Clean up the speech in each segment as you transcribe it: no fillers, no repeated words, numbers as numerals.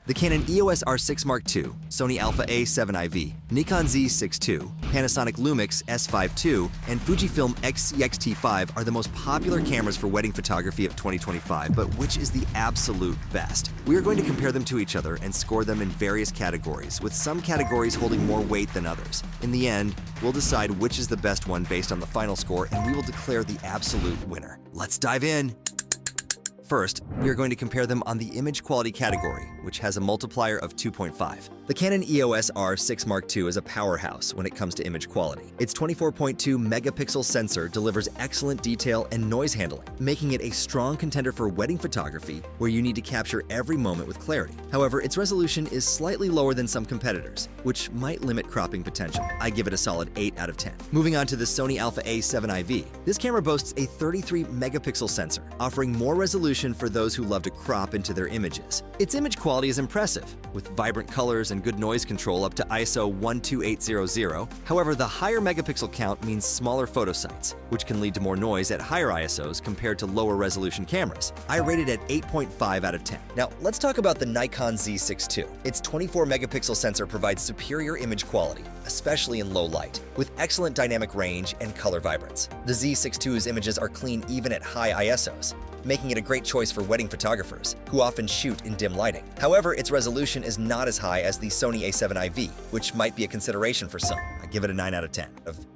The Canon EOS R6 Mark II, Sony Alpha A7 IV, Nikon Z6 II, Panasonic Lumix S5 II, and Fujifilm X-T5 are the most popular cameras for wedding photography of 2025, but which is the absolute best? We are going to compare them to each other and score them in various categories, with some categories holding more weight than others. In the end, we'll decide which is the best one based on the final score, and we will declare the absolute winner. Let's dive in! First, we are going to compare them on the image quality category, which has a multiplier of 2.5. The Canon EOS R6 Mark II is a powerhouse when it comes to image quality. Its 24.2 megapixel sensor delivers excellent detail and noise handling, making it a strong contender for wedding photography where you need to capture every moment with clarity. However, its resolution is slightly lower than some competitors, which might limit cropping potential. I give it a solid 8 out of 10. Moving on to the Sony Alpha A7 IV. This camera boasts a 33 megapixel sensor, offering more resolution for those who love to crop into their images. Its image quality is impressive, with vibrant colors and good noise control up to ISO 12800. However, the higher megapixel count means smaller photo sites, which can lead to more noise at higher ISOs compared to lower resolution cameras. I rate it at 8.5 out of 10. Now, let's talk about the Nikon Z6 II. Its 24 megapixel sensor provides superior image quality, especially in low light, with excellent dynamic range and color vibrance. The Z6 II's images are clean even at high ISOs, making it a great choice for wedding photographers who often shoot in dim lighting. However, its resolution is not as high as the Sony A7 IV, which might be a consideration for some. I give it a 9 out of 10.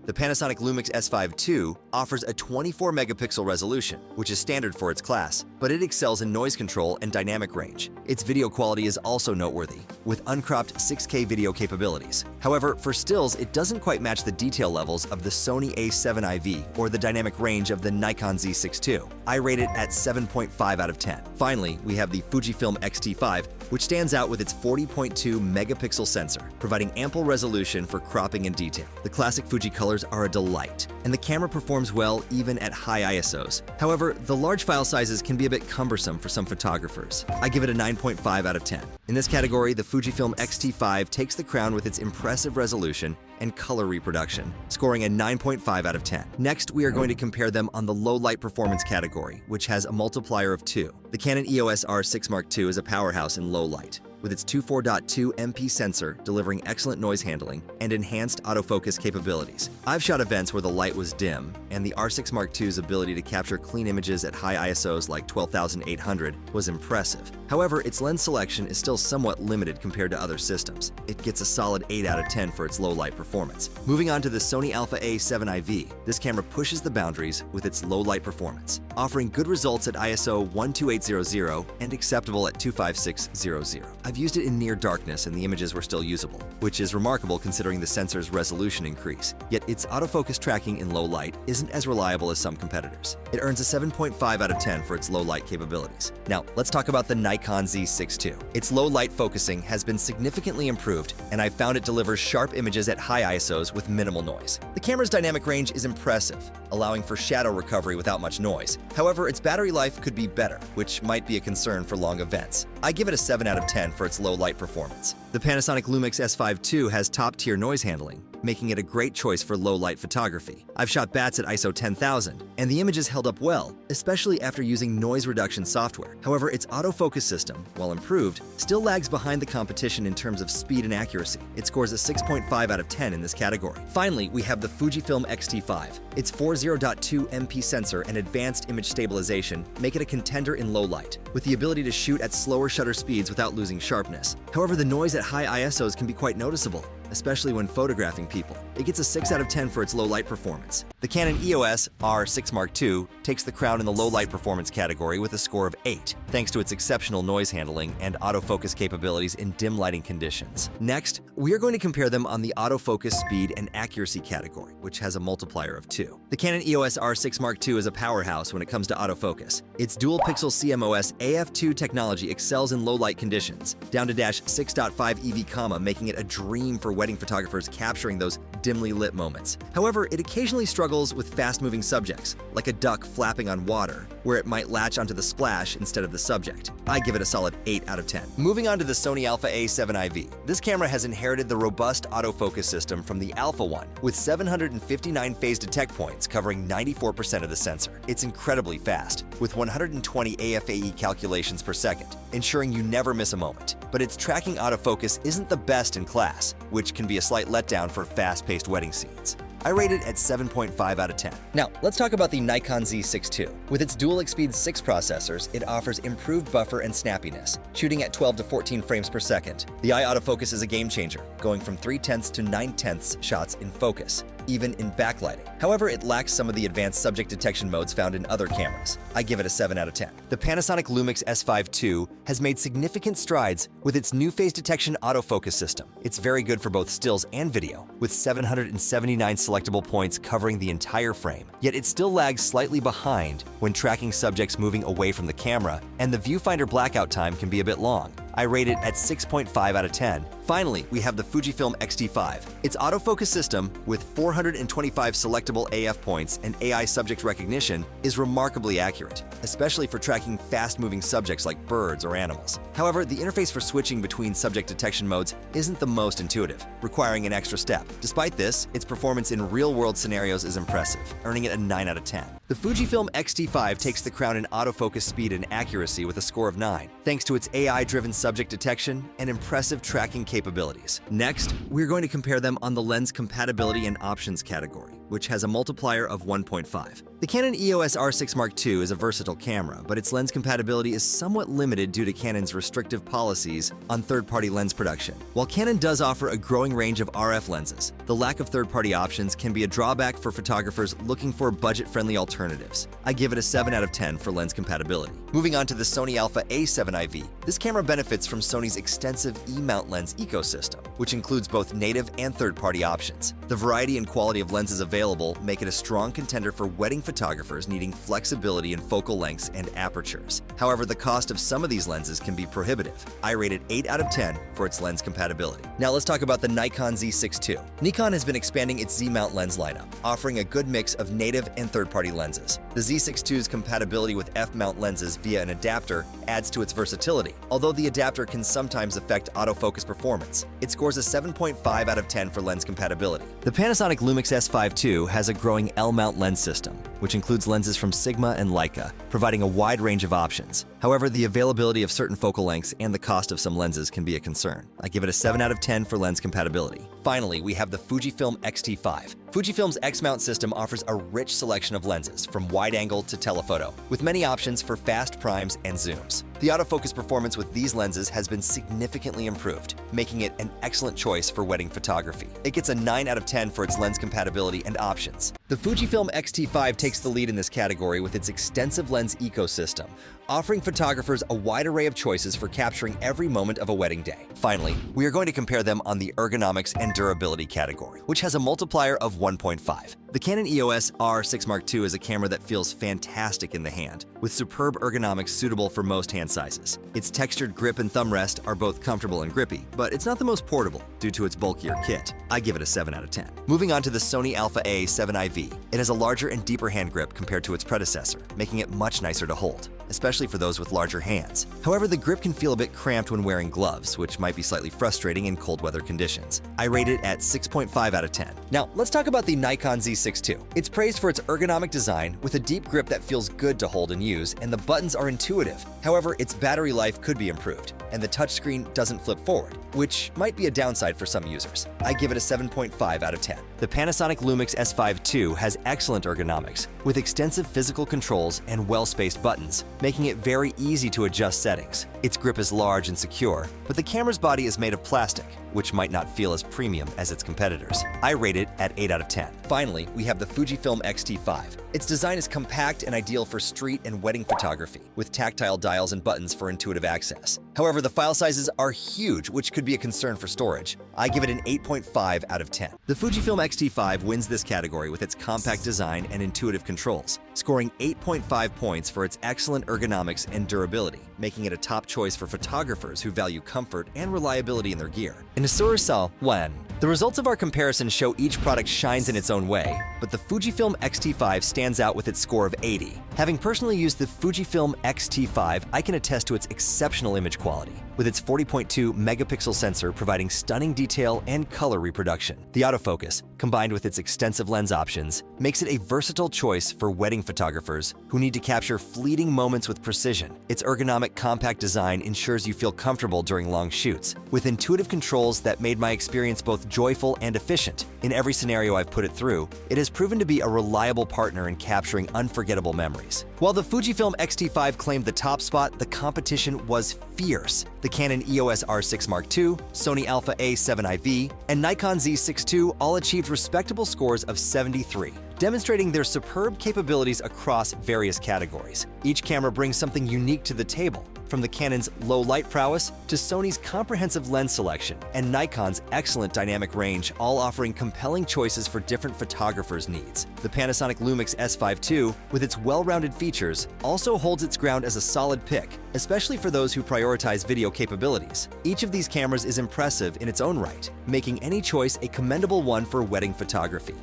The Panasonic Lumix S5 II offers a 24 megapixel resolution, which is standard for its class, but it excels in noise control and dynamic range. Its video quality is also noteworthy, with uncropped 6K video capabilities. However, for stills, it doesn't quite match the detail levels of the Sony A7 IV or the dynamic range of the Nikon Z6 II. I rate it at 7.5 out of 10. Finally, we have the Fujifilm X-T5, which stands out with its 40.2 megapixel sensor, providing ample resolution for cropping and detail. The classic Fuji colors are a delight, and the camera performs well even at high ISOs. However, the large file sizes can be a bit cumbersome for some photographers. I give it a 9.5 out of 10. In this category, the Fujifilm X-T5 takes the crown with its impressive resolution and color reproduction, scoring a 9.5 out of 10. Next, we are going to compare them on the low light performance category, which has a multiplier of 2. The Canon EOS R6 Mark II is a powerhouse in low light, with its 24.2 MP sensor delivering excellent noise handling and enhanced autofocus capabilities. I've shot events where the light was dim, and the R6 Mark II's ability to capture clean images at high ISOs like 12,800 was impressive. However, its lens selection is still somewhat limited compared to other systems. It gets a solid 8 out of 10 for its low light performance. Moving on to the Sony Alpha A7 IV, this camera pushes the boundaries with its low light performance, offering good results at ISO 12800 and acceptable at 25600. I've used it in near darkness and the images were still usable, which is remarkable considering the sensor's resolution increase. Yet its autofocus tracking in low light isn't as reliable as some competitors. It earns a 7.5 out of 10 for its low light capabilities. Now, let's talk about the Nikon Z6 II. Its low light focusing has been significantly improved, and I've found it delivers sharp images at high ISOs with minimal noise. The camera's dynamic range is impressive, allowing for shadow recovery without much noise. However, its battery life could be better, which might be a concern for long events. I give it a 7 out of 10 for its low light performance. The Panasonic Lumix S5 II has top-tier noise handling, making it a great choice for low-light photography. I've shot bats at ISO 10,000, and the images held up well, especially after using noise reduction software. However, its autofocus system, while improved, still lags behind the competition in terms of speed and accuracy. It scores a 6.5 out of 10 in this category. Finally, we have the Fujifilm X-T5. Its 40.2 MP sensor and advanced image stabilization make it a contender in low light, with the ability to shoot at slower shutter speeds without losing sharpness. However, the noise at high ISOs can be quite noticeable, especially when photographing people. It gets a 6 out of 10 for its low light performance. The Canon EOS R6 Mark II takes the crown in the low light performance category with a score of 8, thanks to its exceptional noise handling and autofocus capabilities in dim lighting conditions. Next, we are going to compare them on the autofocus speed and accuracy category, which has a multiplier of 2. The Canon EOS R6 Mark II is a powerhouse when it comes to autofocus. Its dual-pixel CMOS AF2 technology excels in low light conditions, down to -6.5 EV, making it a dream for wedding photographers capturing those dimly lit moments. However, it occasionally struggles with fast-moving subjects, like a duck flapping on water, where it might latch onto the splash instead of the subject. I give it a solid 8 out of 10. Moving on to the Sony Alpha A7 IV. This camera has inherited the robust autofocus system from the Alpha one, with 759 phase detect points covering 94% of the sensor. It's incredibly fast, with 120 AFAE calculations per second, ensuring you never miss a moment. but its tracking autofocus isn't the best in class, which can be a slight letdown for fast-paced wedding scenes. I rate it at 7.5 out of 10. Now, let's talk about the Nikon Z6 II. With its dual-Speed 6 processors, it offers improved buffer and snappiness, shooting at 12 to 14 frames per second. The eye autofocus is a game-changer, going from 3/10 to 9/10 shots in focus, even in backlighting. However, it lacks some of the advanced subject detection modes found in other cameras. I give it a 7 out of 10. The Panasonic Lumix S5 II has made significant strides with its new phase detection autofocus system. It's very good for both stills and video, with 779 selectable points covering the entire frame. Yet it still lags slightly behind when tracking subjects moving away from the camera, and the viewfinder blackout time can be a bit long. I rate it at 6.5 out of 10. Finally, we have the Fujifilm X-T5. Its autofocus system, with 425 selectable AF points and AI subject recognition, is remarkably accurate, especially for tracking fast-moving subjects like birds or animals. However, the interface for switching between subject detection modes isn't the most intuitive, requiring an extra step. Despite this, its performance in real-world scenarios is impressive, earning it a 9 out of 10. The Fujifilm X-T5 takes the crown in autofocus speed and accuracy with a score of 9, thanks to its AI-driven subject detection and impressive tracking capabilities. Next, we're going to compare them on the lens compatibility and options category, which has a multiplier of 1.5. The Canon EOS R6 Mark II is a versatile camera, but its lens compatibility is somewhat limited due to Canon's restrictive policies on third-party lens production. While Canon does offer a growing range of RF lenses, the lack of third-party options can be a drawback for photographers looking for budget-friendly alternatives. I give it a 7 out of 10 for lens compatibility. Moving on to the Sony Alpha A7 IV, this camera benefits from Sony's extensive E-mount lens ecosystem, which includes both native and third-party options. The variety and quality of lenses available make it a strong contender for wedding photographers needing flexibility in focal lengths and apertures. However, the cost of some of these lenses can be prohibitive. I rate it 8 out of 10 for its lens compatibility. Now let's talk about the Nikon Z6 II. Nikon has been expanding its Z-mount lens lineup, offering a good mix of native and third-party lenses. The Z6 II's compatibility with f-mount lenses via an adapter adds to its versatility, although the adapter can sometimes affect autofocus performance. It scores a 7.5 out of 10 for lens compatibility. The Panasonic Lumix S5 II has a growing L-mount lens system, which includes lenses from Sigma and Leica, providing a wide range of options. However, the availability of certain focal lengths and the cost of some lenses can be a concern. I give it a 7 out of 10 for lens compatibility. Finally, we have the Fujifilm X-T5. Fujifilm's X-mount system offers a rich selection of lenses, from wide-angle to telephoto, with many options for fast primes and zooms. The autofocus performance with these lenses has been significantly improved, making it an excellent choice for wedding photography. It gets a 9 out of 10 for its lens compatibility and options. The Fujifilm X-T5 takes the lead in this category with its extensive lens ecosystem, offering photographers a wide array of choices for capturing every moment of a wedding day. Finally, we are going to compare them on the Ergonomics and Durability category, which has a multiplier of 1.5. The Canon EOS R6 Mark II is a camera that feels fantastic in the hand, with superb ergonomics suitable for most hand sizes. Its textured grip and thumb rest are both comfortable and grippy, but it's not the most portable due to its bulkier kit. I give it a 7 out of 10. Moving on to the Sony Alpha A7 IV. It has a larger and deeper hand grip compared to its predecessor, making it much nicer to hold, especially for those with larger hands. However, the grip can feel a bit cramped when wearing gloves, which might be slightly frustrating in cold weather conditions. I rate it at 6.5 out of 10. Now, let's talk about the Nikon Z6 II. It's praised for its ergonomic design with a deep grip that feels good to hold and use, and the buttons are intuitive. However, its battery life could be improved, and the touchscreen doesn't flip forward, which might be a downside for some users. I give it a 7.5 out of 10. The Panasonic Lumix S5 II has excellent ergonomics, with extensive physical controls and well-spaced buttons, making it very easy to adjust settings. Its grip is large and secure, but the camera's body is made of plastic, which might not feel as premium as its competitors. I rate it at 8 out of 10. Finally, we have the Fujifilm X-T5. Its design is compact and ideal for street and wedding photography, with tactile dials and buttons for intuitive access. However, the file sizes are huge, which could be a concern for storage. I give it an 8.5 out of 10. The Fujifilm X-T5 wins this category with its compact design and intuitive controls, scoring 8.5 points for its excellent ergonomics and durability, making it a top choice for photographers who value comfort and reliability in their gear. In the results of our comparison show each product shines in its own way, but the Fujifilm X-T5 stands out with its score of 80. Having personally used the Fujifilm X-T5, I can attest to its exceptional image quality. with its 40.2 megapixel sensor providing stunning detail and color reproduction. The autofocus, combined with its extensive lens options, makes it a versatile choice for wedding photographers who need to capture fleeting moments with precision. Its ergonomic, compact design ensures you feel comfortable during long shoots, with intuitive controls that made my experience both joyful and efficient. In every scenario I've put it through, it has proven to be a reliable partner in capturing unforgettable memories. While the Fujifilm X-T5 claimed the top spot, the competition was fierce. The Canon EOS R6 Mark II, Sony Alpha A7 IV, and Nikon Z6 II all achieved respectable scores of 73, demonstrating their superb capabilities across various categories. Each camera brings something unique to the table, from the Canon's low light prowess to Sony's comprehensive lens selection and Nikon's excellent dynamic range, all offering compelling choices for different photographers' needs. The Panasonic Lumix S5 II, with its well-rounded features, also holds its ground as a solid pick, especially for those who prioritize video capabilities. Each of these cameras is impressive in its own right, making any choice a commendable one for wedding photography.